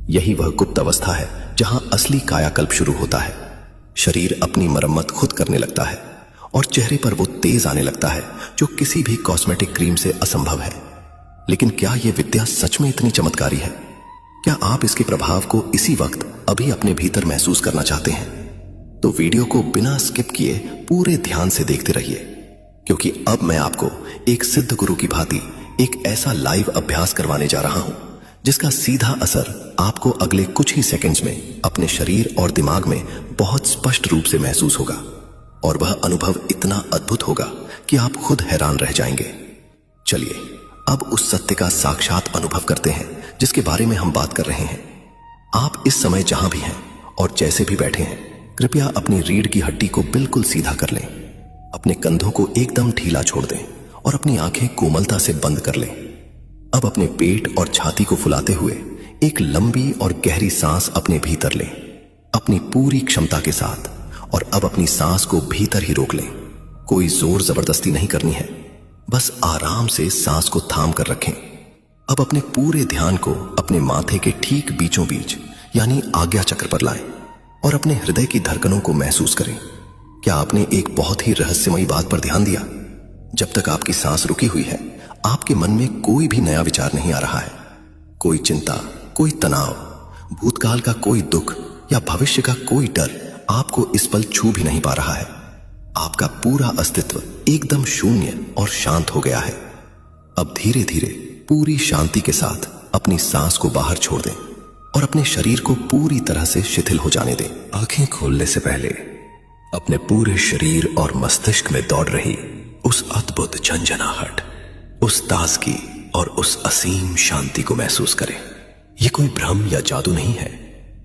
यही वह गुप्त अवस्था है जहां असली कायाकल्प शुरू होता है। शरीर अपनी मरम्मत खुद करने लगता है और चेहरे पर वो तेज आने लगता है जो किसी भी कॉस्मेटिक क्रीम से असंभव है। लेकिन क्या यह विद्या सच में इतनी चमत्कारी है? क्या आप इसके प्रभाव को इसी वक्त अभी अपने भीतर महसूस करना चाहते हैं? तो वीडियो को बिना स्किप किए पूरे ध्यान से देखते रहिए, क्योंकि अब मैं आपको एक सिद्ध गुरु की भांति एक ऐसा लाइव अभ्यास करवाने जा रहा हूं जिसका सीधा असर आपको अगले कुछ ही सेकंड्स में अपने शरीर और दिमाग में बहुत स्पष्ट रूप से महसूस होगा। और वह अनुभव इतना अद्भुत होगा कि आप खुद हैरान रह जाएंगे। चलिए अब उस सत्य का साक्षात अनुभव करते हैं जिसके बारे में हम बात कर रहे हैं। आप इस समय जहां भी हैं और जैसे भी बैठे हैं, कृपया अपनी रीढ़ की हड्डी को बिल्कुल सीधा कर लें। अपने कंधों को एकदम ढीला छोड़ दें और अपनी आंखें कोमलता से बंद कर लें। अब अपने पेट और छाती को फुलाते हुए एक लंबी और गहरी सांस अपने भीतर लें, अपनी पूरी क्षमता के साथ। और अब अपनी सांस को भीतर ही रोक लें। कोई जोर जबरदस्ती नहीं करनी है, बस आराम से सांस को थाम कर रखें। अब अपने पूरे ध्यान को अपने माथे के ठीक बीचों बीच यानी आज्ञा चक्र पर लाएं और अपने हृदय की धड़कनों को महसूस करें। क्या आपने एक बहुत ही रहस्यमयी बात पर ध्यान दिया? जब तक आपकी सांस रुकी हुई है, आपके मन में कोई भी नया विचार नहीं आ रहा है। कोई चिंता, कोई तनाव, भूतकाल का कोई दुख या भविष्य का कोई डर आपको इस पल छू भी नहीं पा रहा है। आपका पूरा अस्तित्व एकदम शून्य और शांत हो गया है। अब धीरे धीरे पूरी शांति के साथ अपनी सांस को बाहर छोड़ दें और अपने शरीर को पूरी तरह से शिथिल हो जाने दें। आंखें खोलने से पहले अपने पूरे शरीर और मस्तिष्क में दौड़ रही उस अद्भुत झंझनाहट, उस ताजगी और उस असीम शांति को महसूस करें। यह कोई भ्रम या जादू नहीं है।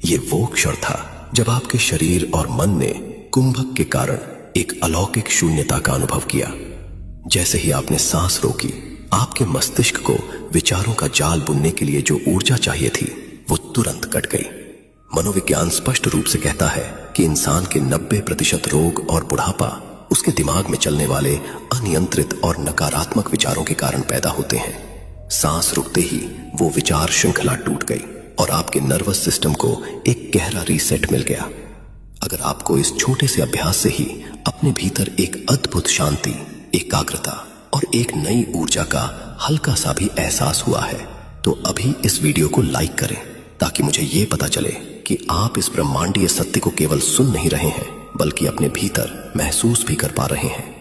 ये वो क्षण था जब आपके शरीर और मन ने कुंभक के कारण एक अलौकिक शून्यता का अनुभव किया। जैसे ही आपने सांस रोकी, आपके मस्तिष्क को विचारों का जाल बुनने के लिए जो ऊर्जा चाहिए थी वो तुरंत कट गई। मनोविज्ञान स्पष्ट रूप से कहता है कि इंसान के 90% रोग और बुढ़ापा उसके दिमाग में चलने वाले अनियंत्रित और नकारात्मक विचारों के कारण पैदा होते हैं। सांस रुकते ही वो विचार श्रृंखला टूट गई और आपके नर्वस सिस्टम को एक गहरा रीसेट मिल गया। अगर आपको इस छोटे से अभ्यास से ही अपने भीतर एक अद्भुत शांति, एकाग्रता और एक नई ऊर्जा का हल्का सा भी एहसास हुआ है, तो अभी इस वीडियो को लाइक करें ताकि मुझे ये पता चले कि आप इस ब्रह्मांडीय सत्य को केवल सुन नहीं रहे हैं, बल्कि अपने भीतर महसूस भी कर पा रहे हैं।